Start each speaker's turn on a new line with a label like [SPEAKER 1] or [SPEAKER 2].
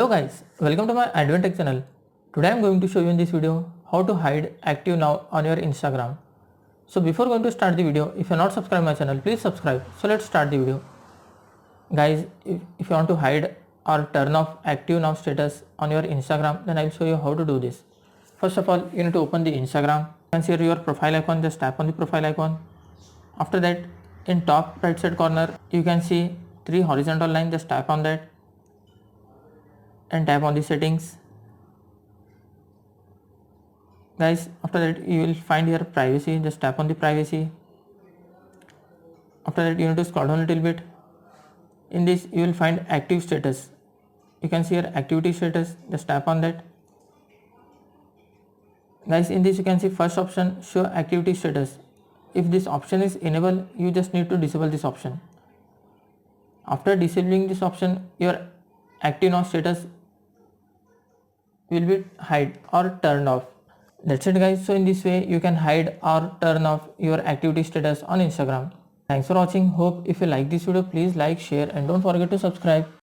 [SPEAKER 1] Hello guys, welcome to my Advent Tech channel. Today I am going to show you in this video how to hide active now on your Instagram. So before going to start the video, if you are not subscribed my channel, please subscribe. So let's start the video. Guys, if you want to hide or turn off active now status on your Instagram, then I will show you how to do this. First of all, you need to open the Instagram. You can see your profile icon, just tap on the profile icon. After that, in top right side corner, you can see 3 horizontal lines, just tap on that and tap on the settings. Guys, after that you will find here privacy, just tap on the privacy. After that you need to scroll down a little bit. In this you will find active status. You can see here activity status, just tap on that. Guys, in this you can see first option, show activity status. If this option is enabled, you just need to disable this option. After disabling this option, your active now status will be hide or turned off. That's it guys. So in this way you can hide or turn off your activity status on Instagram. Thanks for watching. Hope if you like this video, please like, share and don't forget to subscribe.